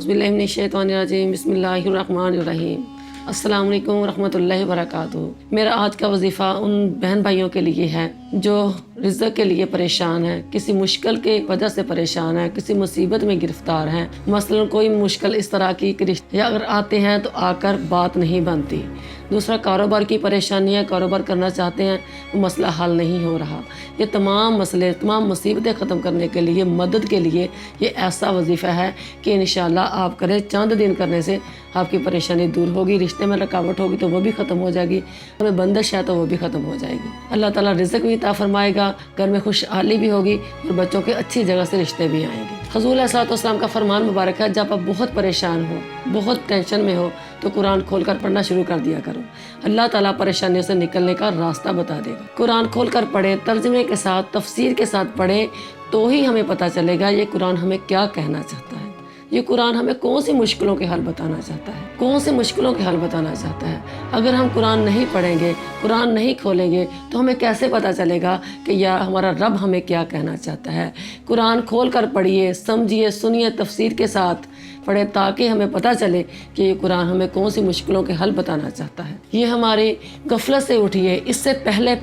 औज़ुबिल्लाहि मिनश्शैतानिर्रजीम बिस्मिल्लाहिर्रहमानिर्रहीम। अस्सलाम वालेकुम वरहमतुल्लाहि वबरकातुहू। मेरा आज का वजीफ़ा उन बहन भाइयों के लिए है जो रिज़्क़ के लिए परेशान है, किसी मुश्किल के वजह से परेशान है, किसी मुसीबत में गिरफ्तार हैं। मसलन कोई मुश्किल इस तरह की कि रिश्ते अगर आते हैं तो आकर बात नहीं बनती। दूसरा, कारोबार की परेशानी है, कारोबार करना चाहते हैं, वो मसला हल नहीं हो रहा। ये तमाम मसले, तमाम मुसीबतें ख़त्म करने के लिए, मदद के लिए ये ऐसा वजीफ़ा है कि इंशाअल्लाह आप करें, चंद दिन करने से आपकी परेशानी दूर होगी। रिश्ते में रुकावट होगी तो वो भी ख़त्म हो जाएगी, हमें बंदिश है तो वो भी ख़त्म हो जाएगी। अल्लाह ताला रिज़्क़ भी अता फरमाएगा, घर में खुशहाली भी होगी और बच्चों के अच्छी जगह से रिश्ते भी आएंगे। हुज़ूर अलैहिस्सलाम का फरमान मुबारक है, जब आप बहुत परेशान हो, बहुत टेंशन में हो तो कुरान खोल कर पढ़ना शुरू कर दिया करो। अल्लाह ताला परेशानियों से निकलने का रास्ता बता देगा। कुरान खोल कर पढ़े, तर्जुमे के साथ, तफसीर के साथ पढ़े तो ही हमें पता चलेगा ये कुरान हमें क्या कहना चाहता है, ये कुरान हमें कौन सी मुश्किलों के हल बताना चाहता है, कौन सी मुश्किलों के हल बताना चाहता है। अगर हम कुरान नहीं पढ़ेंगे, कुरान नहीं खोलेंगे तो हमें कैसे पता चलेगा कि या हमारा रब हमें क्या कहना चाहता है। कुरान खोल कर पढ़िए, समझिए, सुनिए, तफसीर के साथ पढ़े ताकि हमें पता चले कि ये कुरान हमें कौन सी मुश्किलों के हल बताना चाहता है। ये हमारी गफलत से उठिए, इससे पहले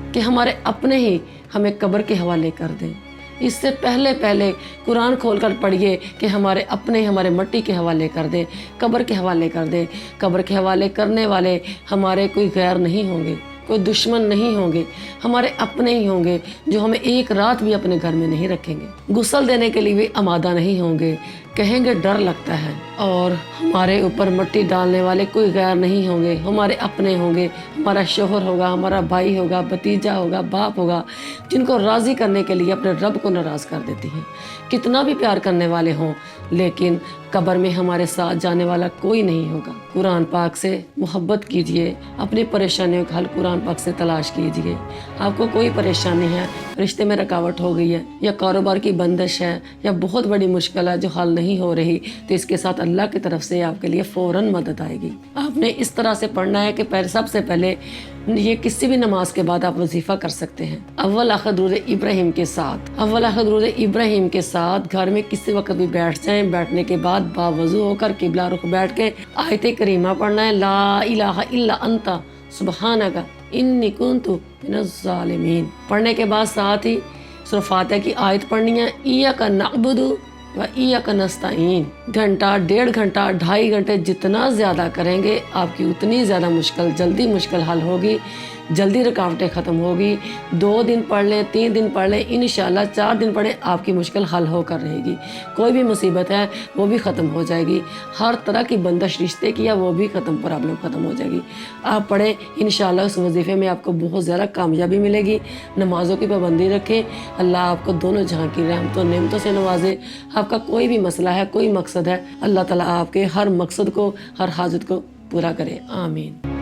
कि हमारे अपने ही हमें कब्र के हवाले कर दें। इससे पहले कुरान खोलकर पढ़िए कि हमारे अपने हमारे मट्टी के हवाले कर दे, कब्र के हवाले कर दे। कब्र के हवाले करने वाले हमारे कोई गैर नहीं होंगे, कोई दुश्मन नहीं होंगे, हमारे अपने ही होंगे जो हमें एक रात भी अपने घर में नहीं रखेंगे, गुस्ल देने के लिए भी आमादा नहीं होंगे, कहेंगे डर लगता है। और हमारे ऊपर मट्टी डालने वाले कोई गैर नहीं होंगे, हमारे अपने होंगे, हमारा शोहर होगा, हमारा भाई होगा, भतीजा होगा, बाप होगा, जिनको राज़ी करने के लिए अपने रब को नाराज़ कर देती हैं। कितना भी प्यार करने वाले हों लेकिन कब्र में हमारे साथ जाने वाला कोई नहीं होगा। कुरान पाक से मोहब्बत कीजिए, अपनी परेशानियों का हल कुरान पाक से तलाश कीजिए। आपको कोई परेशानी है, रिश्ते में रुकावट हो गई है या कारोबार की बंदिश है या बहुत बड़ी मुश्किल है जो हल नहीं हो रही, तो इसके साथ अल्लाह की तरफ से आपके लिए फ़ौरन मदद आएगी। आपने इस तरह से पढ़ना है कि सबसे पहले ये किसी भी नमाज के बाद आप वजीफ़ा कर सकते हैं। अव्वल आखिर दुरूद इब्राहिम के साथ घर में किसी वक्त भी बैठ जाएं। बैठने के बाद बावज़ू होकर किबला रुख बैठ के आयत करीमा पढ़ना है, ला इलाहा इल्ला अंता सुब्हानका इन्नी कुन्तु मिनज़ ज़ालिमीन। पढ़ने के बाद साथ ही सूरह फातिहा की आयत पढ़नी है, इय्याका नअबुदु व इय्याका नस्तईन। घंटा, 1.5 घंटा, 2.5 घंटे जितना ज़्यादा करेंगे आपकी उतनी ज़्यादा जल्दी मुश्किल हल होगी, जल्दी रुकावटें ख़त्म होगी। 2 दिन पढ़ लें, 3 दिन पढ़ लें, इंशाअल्लाह 4 दिन पढ़ें, आपकी मुश्किल हल होकर रहेगी। कोई भी मुसीबत है वो भी ख़त्म हो जाएगी, हर तरह की बंदिश रिश्ते की है वो भी प्रॉब्लम ख़त्म हो जाएगी। आप पढ़ें, इंशाअल्लाह उस वजीफ़े में आपको बहुत ज़्यादा कामयाबी मिलेगी। नमाज़ों की पाबंदी रखें, अल्लाह आपको दोनों जहाँ की रहमतों नेमतों से नवाजे। आपका कोई भी मसला है, कोई मकसद है, अल्लाह ताला आपके हर मकसद को, हर हाजत को पूरा करे। आमीन।